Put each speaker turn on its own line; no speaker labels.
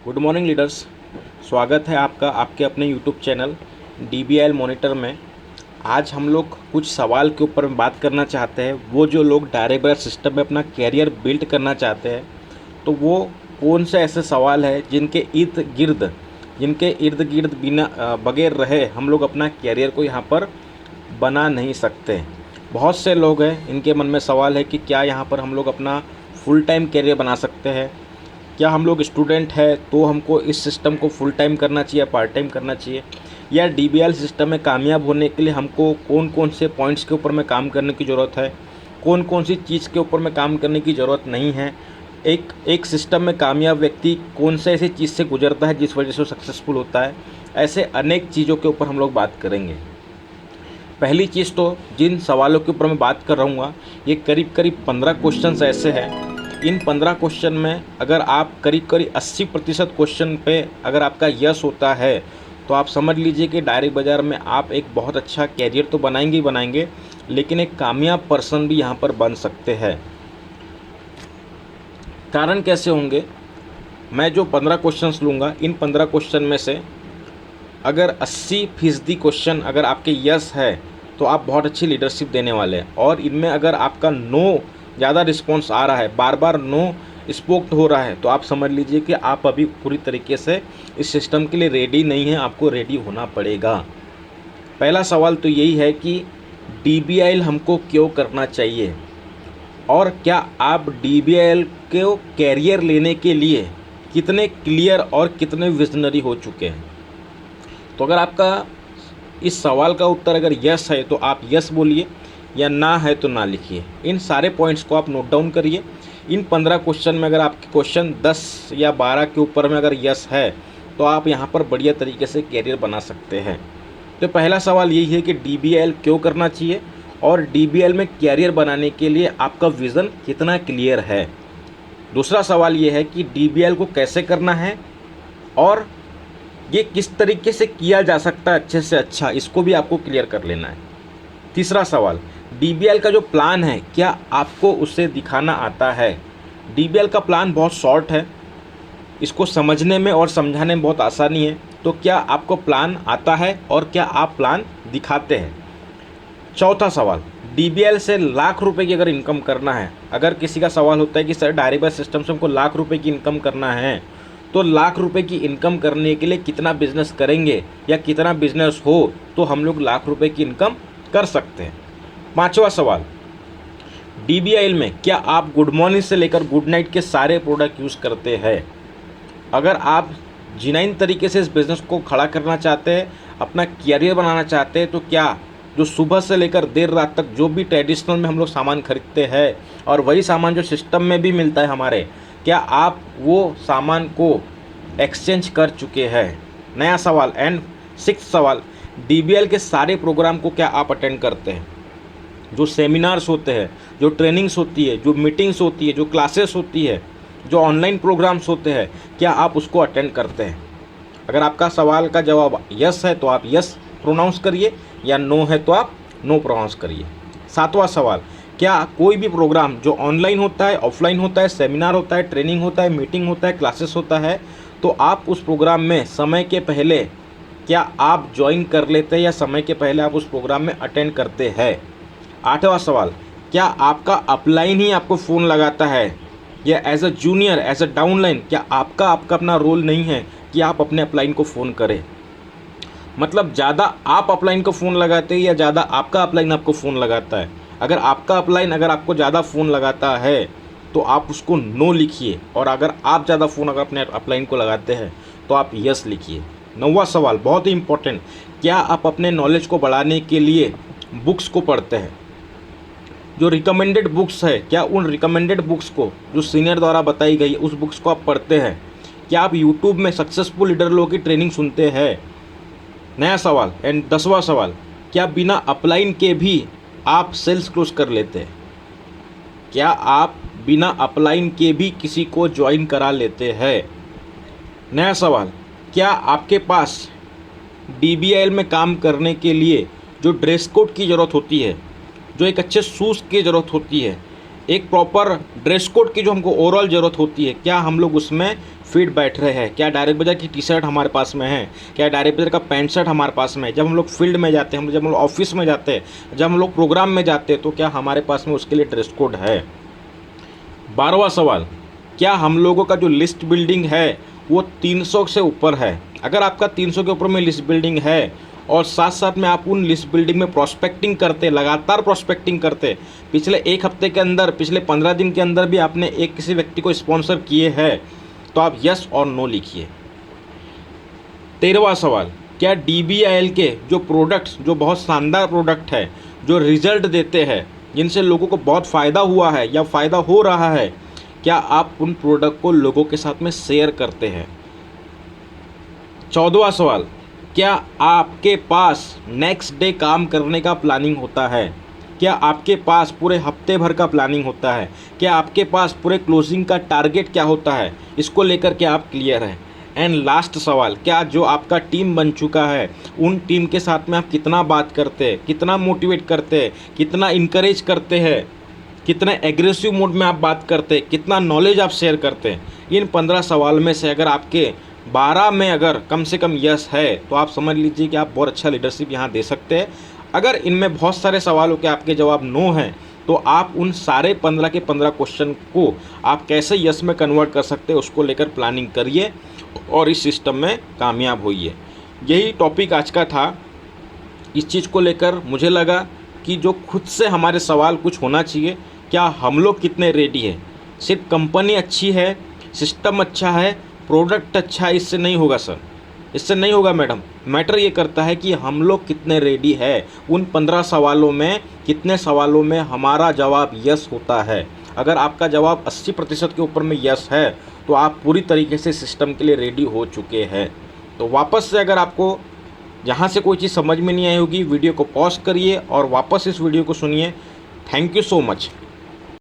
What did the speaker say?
Good morning leaders. स्वागत है आपका आपके अपने यूट्यूब चैनल DBIL मॉनिटर में। आज हम लोग कुछ सवाल के ऊपर में बात करना चाहते हैं। वो जो लोग डायरेक्ट बेयर सिस्टम में अपना कैरियर बिल्ड करना चाहते हैं, तो वो कौन से ऐसे सवाल है जिनके इर्द गिर्द बिना बगैर रहे हम लोग अपना कैरियर को यहाँ पर बना नहीं सकते। बहुत से लोग हैं, इनके मन में सवाल है कि क्या यहाँ पर हम लोग अपना फुल टाइम कैरियर बना सकते हैं। क्या हम लोग स्टूडेंट है तो हमको इस सिस्टम को फुल टाइम करना चाहिए, पार्ट टाइम करना चाहिए, या DBIL सिस्टम में कामयाब होने के लिए हमको कौन कौन से पॉइंट्स के ऊपर में काम करने की ज़रूरत है, कौन कौन सी चीज़ के ऊपर में काम करने की ज़रूरत नहीं है। एक सिस्टम में कामयाब व्यक्ति कौन से ऐसी चीज़ से गुजरता है जिस वजह से वो सक्सेसफुल होता है। ऐसे अनेक चीज़ों के ऊपर हम लोग बात करेंगे। पहली चीज़ तो जिन सवालों के ऊपर मैं बात कर रहूँगा, ये करीब करीब 15 क्वेश्चंस ऐसे हैं। इन 15 क्वेश्चन में अगर आप करीब 80% क्वेश्चन पे अगर आपका यस होता है, तो आप समझ लीजिए कि डायरेक्ट बाज़ार में आप एक बहुत अच्छा कैरियर तो बनाएंगे ही बनाएंगे, लेकिन एक कामयाब पर्सन भी यहाँ पर बन सकते हैं। कारण कैसे होंगे? मैं जो 15 क्वेश्चंस लूँगा, इन 15 क्वेश्चन में से अगर 80% क्वेश्चन अगर आपके यस है, तो आप बहुत अच्छी लीडरशिप देने वाले हैं। और इनमें अगर आपका नो ज़्यादा रिस्पॉन्स आ रहा है, बार बार नो स्पोक्ड हो रहा है, तो आप समझ लीजिए कि आप अभी पूरी तरीके से इस सिस्टम के लिए रेडी नहीं है। आपको रेडी होना पड़ेगा। पहला सवाल तो यही है कि DBIL हमको क्यों करना चाहिए, और क्या आप DBIL को कैरियर लेने के लिए कितने क्लियर और कितने विजनरी हो चुके हैं। तो अगर आपका इस सवाल का उत्तर अगर यस है तो आप यस बोलिए, या ना है तो ना लिखिए। इन सारे पॉइंट्स को आप नोट डाउन करिए। इन 15 क्वेश्चन में अगर आपके क्वेश्चन 10 या 12 के ऊपर में अगर यस है, तो आप यहाँ पर बढ़िया तरीके से कैरियर बना सकते हैं। तो पहला सवाल यही है कि DBIL क्यों करना चाहिए, और DBIL में कैरियर बनाने के लिए आपका विज़न कितना क्लियर है। दूसरा सवाल ये है कि DBIL को कैसे करना है और ये किस तरीके से किया जा सकता है अच्छे से अच्छा, इसको भी आपको क्लियर कर लेना है। तीसरा सवाल, DBIL का जो प्लान है, क्या आपको उसे दिखाना आता है। DBIL का प्लान बहुत शॉर्ट है, इसको समझने में और समझाने में बहुत आसानी है। तो क्या आपको प्लान आता है और क्या आप प्लान दिखाते हैं। चौथा सवाल, DBIL से लाख रुपए की अगर इनकम करना है, अगर किसी का सवाल होता है कि सर डायरेक्ट बेयर सिस्टम से हमको लाख रुपए की इनकम करना है, तो लाख रुपए की इनकम करने के लिए कितना बिजनेस करेंगे, या कितना बिजनेस हो तो हम लोग लाख रुपए की इनकम कर सकते हैं। पांचवा सवाल, DBIL में क्या आप गुड मॉर्निंग से लेकर गुड नाइट के सारे प्रोडक्ट यूज़ करते हैं। अगर आप जेन्युइन तरीके से इस बिज़नेस को खड़ा करना चाहते हैं, अपना कैरियर बनाना चाहते हैं, तो क्या जो सुबह से लेकर देर रात तक जो भी ट्रेडिशनल में हम लोग सामान खरीदते हैं, और वही सामान जो सिस्टम में भी मिलता है हमारे, क्या आप वो सामान को एक्सचेंज कर चुके हैं। नया सवाल एंड सिक्स्थ सवाल, DBIL के सारे प्रोग्राम को क्या आप अटेंड करते हैं। जो सेमिनार्स होते हैं, जो ट्रेनिंग्स होती है, जो मीटिंग्स होती है, जो क्लासेस होती है, जो ऑनलाइन प्रोग्राम्स होते हैं, क्या आप उसको अटेंड करते हैं। अगर आपका सवाल का जवाब यस है तो आप यस प्रोनाउंस करिए, या नो है तो आप नो प्रोनाउंस करिए। सातवां सवाल, क्या कोई भी प्रोग्राम जो ऑनलाइन होता है, ऑफलाइन होता है, सेमिनार होता है, ट्रेनिंग होता है, मीटिंग होता है, क्लासेस होता है, तो आप उस प्रोग्राम में समय के पहले क्या आप ज्वाइन कर लेते हैं, या समय के पहले आप उस प्रोग्राम में अटेंड करते हैं। आठवां सवाल, क्या आपका अपलाइन ही आपको फ़ोन लगाता है, या as a junior, as a downline, क्या आपका अपना रोल नहीं है कि आप अपने अपलाइन को फ़ोन करें। मतलब ज़्यादा आप अपलाइन को फ़ोन लगाते हैं या ज़्यादा आपका अपलाइन आपको फ़ोन लगाता है। अगर आपका अपलाइन अगर आपको ज़्यादा फ़ोन लगाता है, तो आप उसको नो लिखिए, और अगर आप ज़्यादा फ़ोन अगर अपने अपलाइन को लगाते हैं तो आप यस लिखिए। नौवां सवाल बहुत ही इंपॉर्टेंट, क्या आप अपने नॉलेज को बढ़ाने के लिए बुक्स को पढ़ते हैं। जो रिकमेंडेड बुक्स है, क्या उन रिकमेंडेड बुक्स को जो सीनियर द्वारा बताई गई उस बुक्स को आप पढ़ते हैं। क्या आप यूट्यूब में सक्सेसफुल लीडर लोगों की ट्रेनिंग सुनते हैं। नया सवाल एंड 10वां सवाल, क्या बिना अपलाइन के भी आप सेल्स क्लोज कर लेते हैं। क्या आप बिना अपलाइन के भी किसी को ज्वाइन करा लेते हैं। नया सवाल, क्या आपके पास DBIL में काम करने के लिए जो ड्रेस कोड की ज़रूरत होती है, जो एक अच्छे शूज़ की ज़रूरत होती है, एक प्रॉपर ड्रेस कोड की जो हमको ओवरऑल ज़रूरत होती है, क्या हम लोग उसमें फिट बैठ रहे हैं, क्या डायरेक्ट बाज़ार की टी शर्ट हमारे पास में है, क्या डायरेक्ट बाज़ार का पैंट शर्ट हमारे पास में है, जब हम लोग फील्ड में जाते हैं, जब हम लोग ऑफिस में जाते हैं, जब हम लोग प्रोग्राम में जाते हैं, तो क्या हमारे पास में उसके लिए ड्रेस कोड है। 12वां सवाल, क्या हम लोगों का जो लिस्ट बिल्डिंग है वो 300 से ऊपर है। अगर आपका 300 के ऊपर में लिस्ट बिल्डिंग है और साथ साथ में आप उन लिस्ट बिल्डिंग में प्रॉस्पेक्टिंग करते, लगातार प्रॉस्पेक्टिंग करते, पिछले एक हफ्ते के अंदर, पिछले 15 दिन के अंदर भी आपने एक किसी व्यक्ति को स्पॉन्सर किए हैं, तो आप यस और नो लिखिए। 13वां सवाल, क्या DBIL के जो प्रोडक्ट्स, जो बहुत शानदार प्रोडक्ट है, जो रिजल्ट देते हैं, जिनसे लोगों को बहुत फ़ायदा हुआ है या फ़ायदा हो रहा है, क्या आप उन प्रोडक्ट को लोगों के साथ में शेयर करते हैं। 14वां सवाल, क्या आपके पास नेक्स्ट डे काम करने का प्लानिंग होता है, क्या आपके पास पूरे हफ्ते भर का प्लानिंग होता है, क्या आपके पास पूरे क्लोजिंग का टारगेट क्या होता है, इसको लेकर के आप क्लियर हैं। एंड लास्ट सवाल, क्या जो आपका टीम बन चुका है उन टीम के साथ में आप कितना बात करते हैं, कितना मोटिवेट करते हैं, कितना इनकरेज करते हैं, कितने एग्रेसिव मोड में आप बात करते हैं, कितना नॉलेज आप शेयर करते हैं। इन 15 सवाल में से अगर आपके 12 में अगर कम से कम यस है तो आप समझ लीजिए कि आप बहुत अच्छा लीडरशिप यहाँ दे सकते हैं। अगर इनमें बहुत सारे सवालों के आपके जवाब नो हैं तो आप उन सारे 15 के 15 क्वेश्चन को आप कैसे यस में कन्वर्ट कर सकते हैं उसको लेकर प्लानिंग करिए और इस सिस्टम में कामयाब होइए। यही टॉपिक आज का था। इस चीज़ को लेकर मुझे लगा कि जो खुद से हमारे सवाल कुछ होना चाहिए, क्या हम लोग कितने रेडी है। सिर्फ कंपनी अच्छी है, सिस्टम अच्छा है, प्रोडक्ट अच्छा है, इससे नहीं होगा सर, इससे नहीं होगा मैडम। मैटर ये करता है कि हम लोग कितने रेडी है। उन 15 सवालों में कितने सवालों में हमारा जवाब यस होता है। अगर आपका जवाब 80% के ऊपर में यस है तो आप पूरी तरीके से सिस्टम के लिए रेडी हो चुके हैं। तो वापस से अगर आपको जहाँ से कोई चीज़ समझ में नहीं आई होगी, वीडियो को पॉज करिए और वापस इस वीडियो को सुनिए। Thank you so much.